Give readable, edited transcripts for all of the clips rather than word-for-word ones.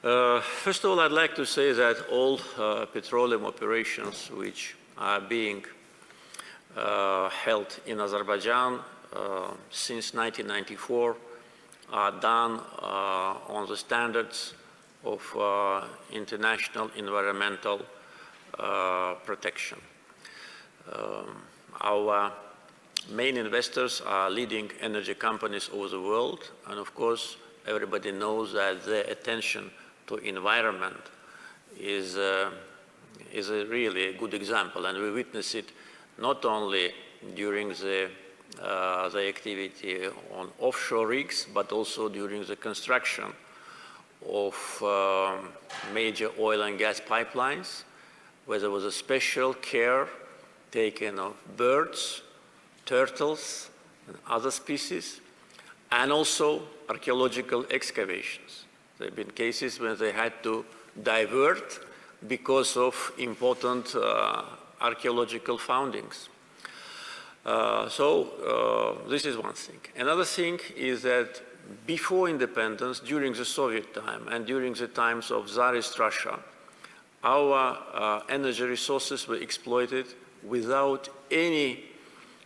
First of all, I'd like to say that all petroleum operations which are being held in Azerbaijan since 1994 are done on the standards of international environmental protection. Our main investors are leading energy companies over the world, and of course, everybody knows that their attention to environment is a really good example, and we witness it not only during the activity on offshore rigs, but also during the construction of major oil and gas pipelines, where there was a special care taken of birds, turtles, and other species, and also archaeological excavations. There have been cases when they had to divert because of important archaeological findings. This is one thing. Another thing is that before independence, during the Soviet time and during the times of Tsarist Russia, our energy resources were exploited without any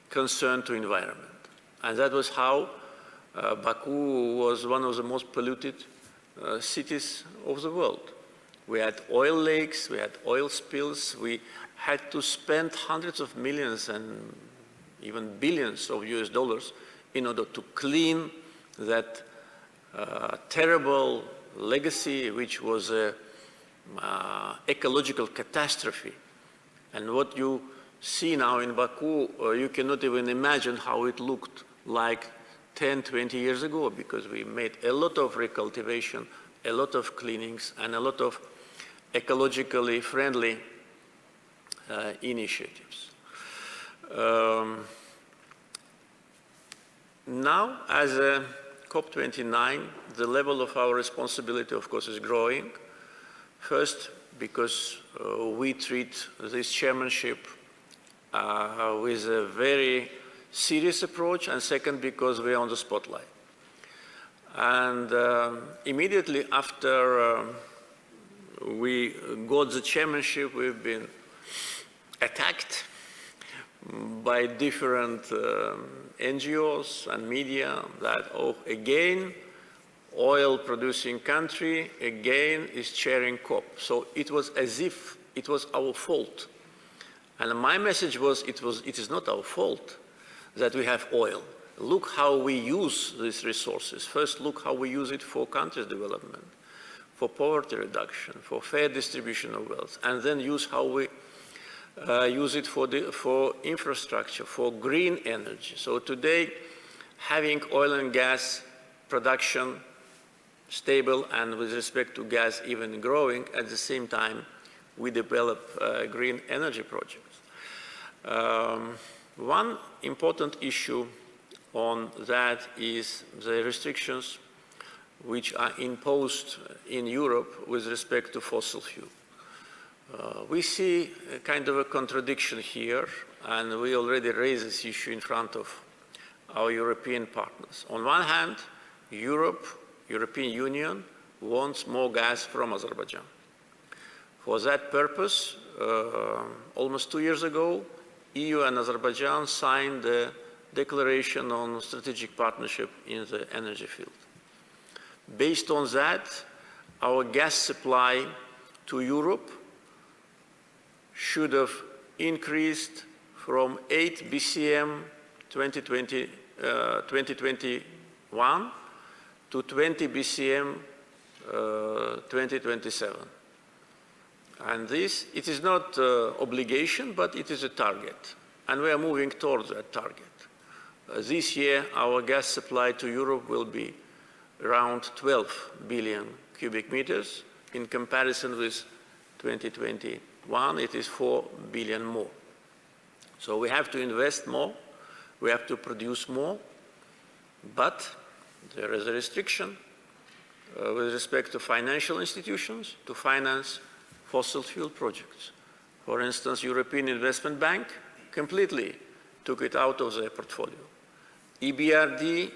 concern to environment. And that was how Baku was one of the most polluted cities of the world. We had oil lakes, we had oil spills, we had to spend hundreds of millions and even billions of US dollars in order to clean that terrible legacy, which was an ecological catastrophe. And what you see now in Baku, you cannot even imagine how it looked like 10, 20 years ago, because we made a lot of recultivation, a lot of cleanings, and a lot of ecologically friendly initiatives. Now, as a COP29, the level of our responsibility, of course, is growing. First, because we treat this chairmanship with a very serious approach, and second, because we're on the spotlight. And immediately after we got the chairmanship, we've been attacked by different NGOs and media that, oh, again, oil-producing country, again, is chairing COP. So it was as if it was our fault. And my message was, it is not our fault that we have oil. Look how we use these resources. First, look how we use it for countries' development, for poverty reduction, for fair distribution of wealth, and then use how we use it for infrastructure, for green energy. So today, having oil and gas production stable and with respect to gas even growing, at the same time, we develop green energy projects. One important issue on that is the restrictions which are imposed in Europe with respect to fossil fuel. We see a kind of a contradiction here, and we already raised this issue in front of our European partners. On one hand, European Union wants more gas from Azerbaijan. For that purpose, almost 2 years ago, EU and Azerbaijan signed the Declaration on Strategic Partnership in the Energy Field. Based on that, our gas supply to Europe should have increased from 8 BCM 2021 to 20 BCM 2027. And this, it is not obligation, but it is a target. And we are moving towards that target. This year, our gas supply to Europe will be around 12 billion cubic meters. In comparison with 2021, it is 4 billion more. So we have to invest more, we have to produce more, but there is a restriction with respect to financial institutions to finance fossil fuel projects. For instance, European Investment Bank completely took it out of their portfolio. EBRD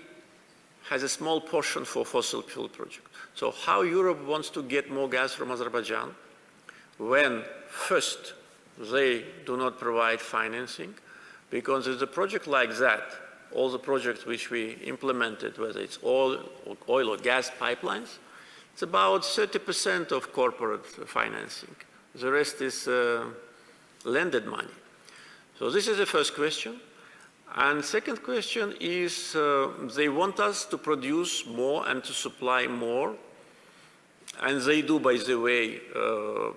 has a small portion for fossil fuel projects. So how Europe wants to get more gas from Azerbaijan when first they do not provide financing, because there's a project like that, all the projects which we implemented, whether it's oil or gas pipelines, it's about 30% of corporate financing. The rest is lended money. So this is the first question. And second question is they want us to produce more and to supply more. And they do, by the way,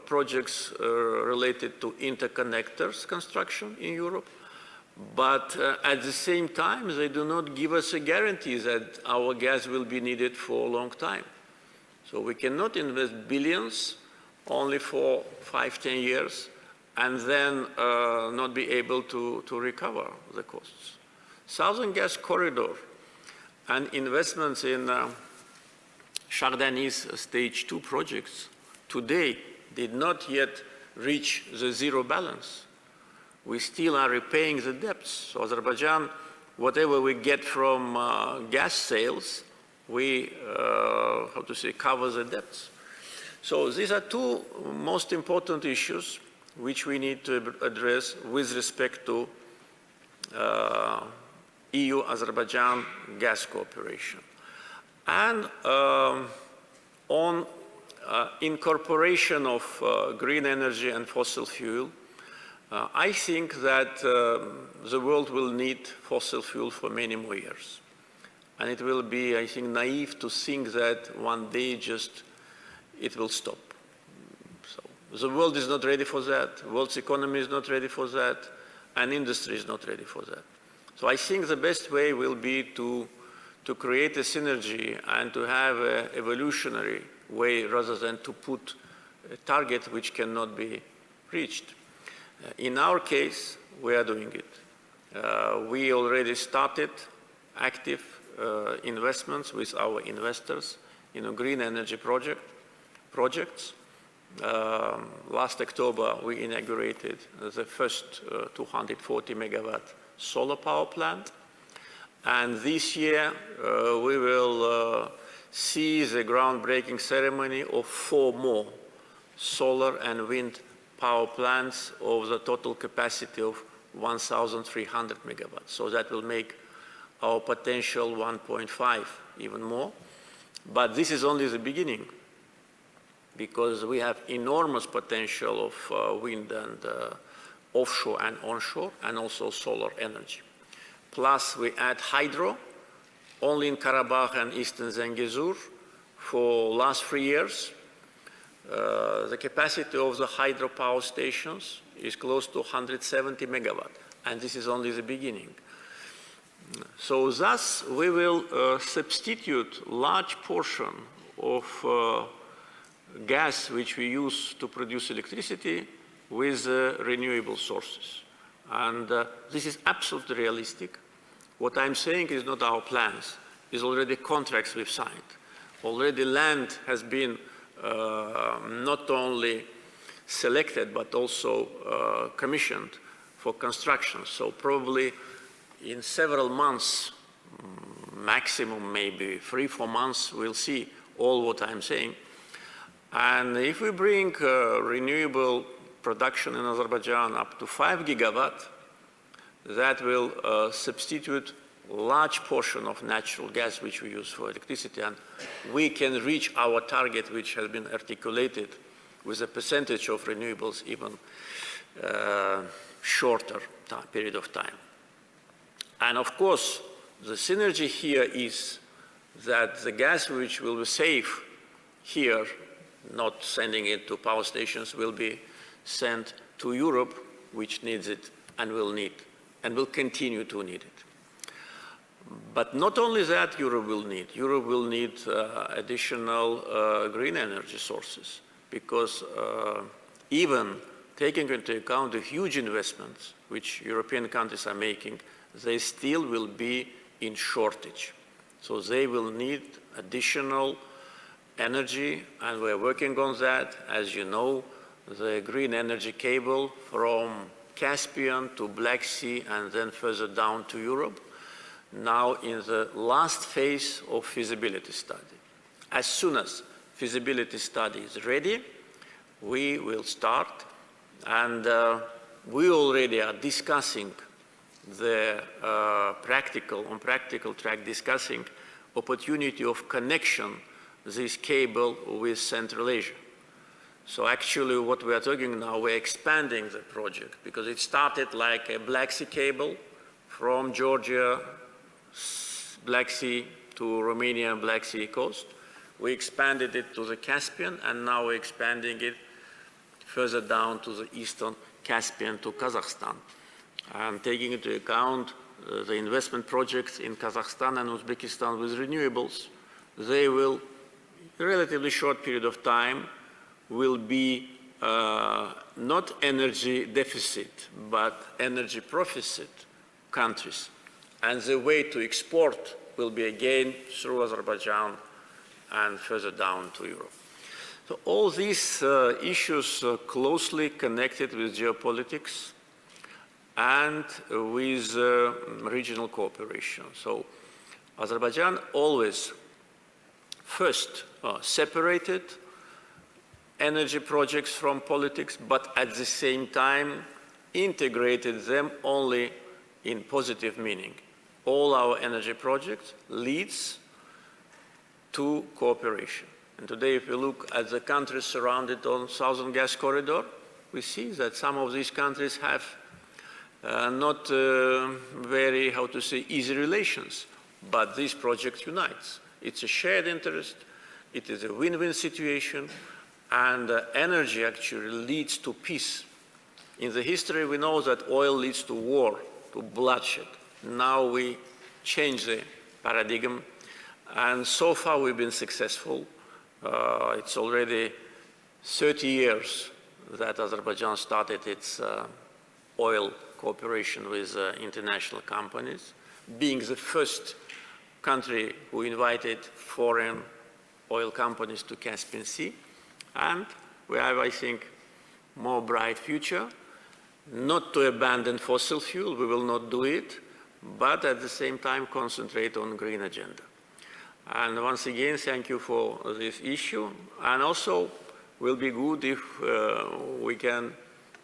projects related to interconnectors construction in Europe. But at the same time, they do not give us a guarantee that our gas will be needed for a long time. So we cannot invest billions only for 5–10 years and then not be able to recover the costs. Southern Gas Corridor and investments in Shah Deniz Stage 2 projects today did not yet reach the zero balance. We still are repaying the debts. So Azerbaijan, whatever we get from gas sales, we, cover the debts. So these are two most important issues which we need to address with respect to EU-Azerbaijan gas cooperation. And on incorporation of green energy and fossil fuel, I think that the world will need fossil fuel for many more years. And it will be, I think, naive to think that one day just it will stop. So the world is not ready for that, the world's economy is not ready for that, and industry is not ready for that. So I think the best way will be to create a synergy and to have an evolutionary way rather than to put a target which cannot be reached. In our case, we are doing it. We already started active investments with our investors in a green energy projects. Last October, we inaugurated the first 240 megawatt solar power plant. And this year, we will see the groundbreaking ceremony of 4 more solar and wind power plants of the total capacity of 1,300 megawatts. So that will make our potential 1.5, even more. But this is only the beginning, because we have enormous potential of wind and offshore and onshore, and also solar energy. Plus, we add hydro, only in Karabakh and Eastern Zangezur for last 3 years. The capacity of the hydropower stations is close to 170 megawatt, and this is only the beginning. So thus, we will substitute large portion of gas which we use to produce electricity with renewable sources. And this is absolutely realistic. What I'm saying is not our plans, it's already contracts we've signed. Already land has been not only selected, but also commissioned for construction. So probably in several months, maximum maybe 3–4 months, we'll see all what I'm saying. And if we bring renewable production in Azerbaijan up to 5 gigawatt, that will substitute large portion of natural gas which we use for electricity, and we can reach our target which has been articulated with a percentage of renewables even shorter period of time. And of course, the synergy here is that the gas which will be safe here, not sending it to power stations, will be sent to Europe, which needs it and will continue to need it. But not only that Europe will need additional green energy sources, because even taking into account the huge investments which European countries are making, they still will be in shortage. So they will need additional energy, and we're working on that. As you know, the green energy cable from Caspian to Black Sea and then further down to Europe, now in the last phase of feasibility study. As soon as feasibility study is ready. We will start, and we already are discussing the practical track, discussing opportunity of connection this cable with Central Asia. So actually what we are talking now, we're expanding the project because it started like a Black Sea cable from Georgia, Black Sea to Romania, Black Sea coast. We expanded it to the Caspian, and now we're expanding it further down to the eastern Caspian to Kazakhstan. And taking into account the investment projects in Kazakhstan and Uzbekistan with renewables, they will, in a relatively short period of time, will be not energy deficit, but energy proficit countries. And the way to export will be again through Azerbaijan and further down to Europe. So all these issues are closely connected with geopolitics and with regional cooperation. So Azerbaijan always first separated energy projects from politics, but at the same time integrated them only in positive meaning. All our energy projects leads to cooperation. And today, if you look at the countries surrounded on Southern Gas Corridor, we see that some of these countries have not very, how to say, easy relations, but this project unites. It's a shared interest, it is a win-win situation, and energy actually leads to peace. In the history, we know that oil leads to war, to bloodshed. Now we change the paradigm, and so far we've been successful. It's already 30 years that Azerbaijan started its oil cooperation with international companies, being the first country who invited foreign oil companies to Caspian Sea. And we have, I think, more bright future, not to abandon fossil fuel, we will not do it, but at the same time concentrate on green agenda. And once again, thank you for this issue. And also, will be good if we can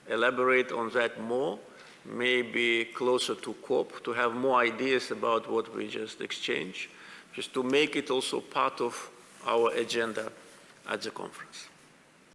elaborate on that more, maybe closer to COP, to have more ideas about what we just exchanged, just to make it also part of our agenda at the conference.